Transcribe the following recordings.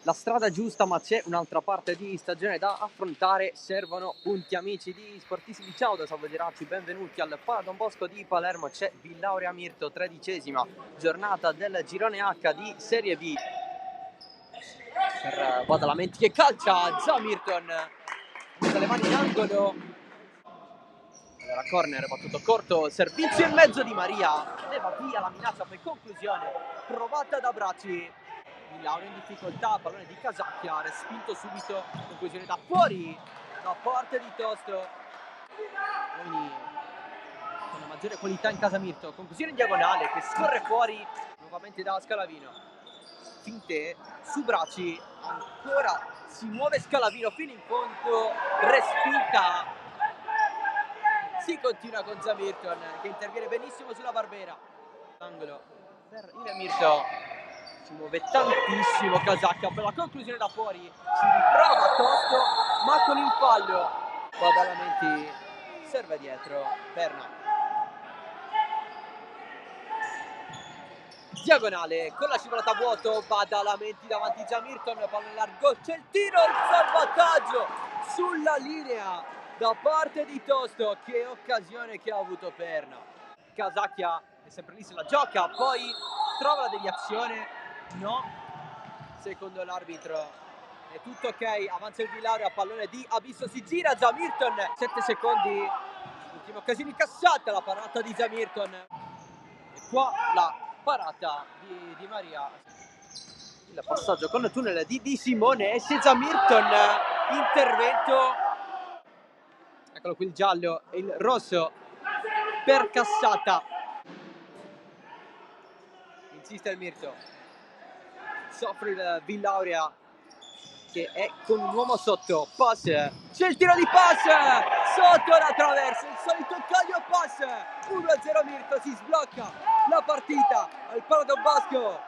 la strada giusta, ma c'è un'altra parte di stagione da affrontare. Servono punti, amici di Sportissimi. Ciao da Salvo Geracci, benvenuti al Pala Don Bosco di Palermo. C'è Villauria Mirto, 13ª giornata del girone H di Serie B. Per Badalamenti che calcia, già Mirton mette le mani in angolo. Allora corner, battuto corto, servizio in mezzo di Maria, leva via la minaccia, poi conclusione provata da Bracci. Villauria in difficoltà, pallone di Casacchia, respinto subito, conclusione da fuori da parte di Tosto. Quindi con una maggiore qualità in casa Mirto, conclusione in diagonale che scorre fuori nuovamente da Scalavino. Finte su Bracci, ancora si muove Scalavino fino in fondo, respinta. Si continua con Zamirton che interviene benissimo sulla Barbera. Angolo per il Mirto. Si muove tantissimo Casacchia per la conclusione da fuori. Si riprova Tosto, ma con il fallo. Badalamenti serve dietro. Perna. Diagonale con la scivolata a vuoto. Badalamenti davanti a Zamirton. Palla in largo. C'è il tiro, il salvataggio sulla linea da parte di Tosto. Che occasione che ha avuto Perna. Casacchia è sempre lì, se la gioca, poi trova la deviazione, no, secondo l'arbitro è tutto ok, avanza il Villauria, pallone di Abisso, si gira Zamirton, 7 secondi, ultima occasione incassata, la parata di Zamirton e qua la parata di Maria. Il passaggio con il tunnel di Simone, esce Zamirton, intervento, eccolo qui il giallo e il rosso per Cassata. Insiste il Mirto, soffre il Villauria che è con un uomo sotto, pass, c'è il tiro di pass, sotto la traversa, il solito caglio pass, 1-0 Mirto, si sblocca la partita al Pala Don Bosco,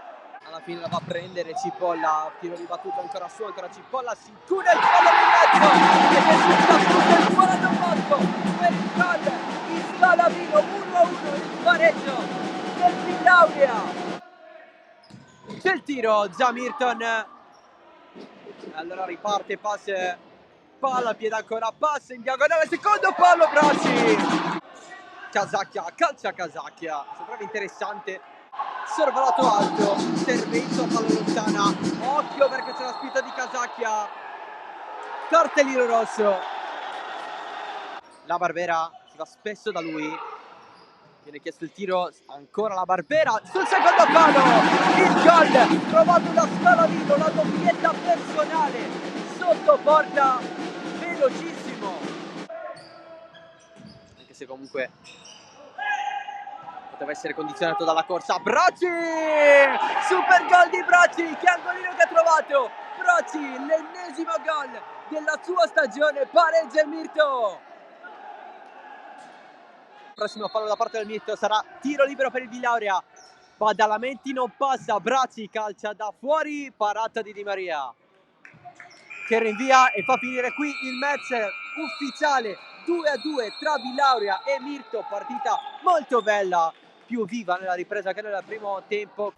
alla fine la va a prendere Cipolla, tiro ribattuto ancora su, ancora Cipolla, si incuna il fallo di mezzo, e che il Pala Don Bosco per il gol di Scalavino, 1-1 il pareggio del Villauria. C'è il tiro, Zamirton, allora riparte, pass, palla, piede ancora, pass in diagonale, secondo palo, Bracci, Casacchia, calcia Casacchia, sembrava interessante, sorvolato alto, intervento a palla lontana, occhio perché c'è la spinta di Casacchia, cartellino rosso, la Barbera si va spesso da lui. Viene chiesto il tiro, ancora la Barbera sul secondo palo, il gol trovato da Scalavino, la doppietta personale sotto porta, velocissimo, anche se comunque poteva essere condizionato dalla corsa. Bracci, super gol di Bracci, che angolino che ha trovato Bracci, l'ennesimo gol della sua stagione, pareggia il Mirto. Prossimo fallo da parte del Mirto, sarà tiro libero per il Villauria. Badalamenti non passa, Bracci calcia da fuori, parata di Di Maria che rinvia e fa finire qui il match ufficiale 2-2 tra Villauria e Mirto, partita molto bella, più viva nella ripresa che nel primo tempo.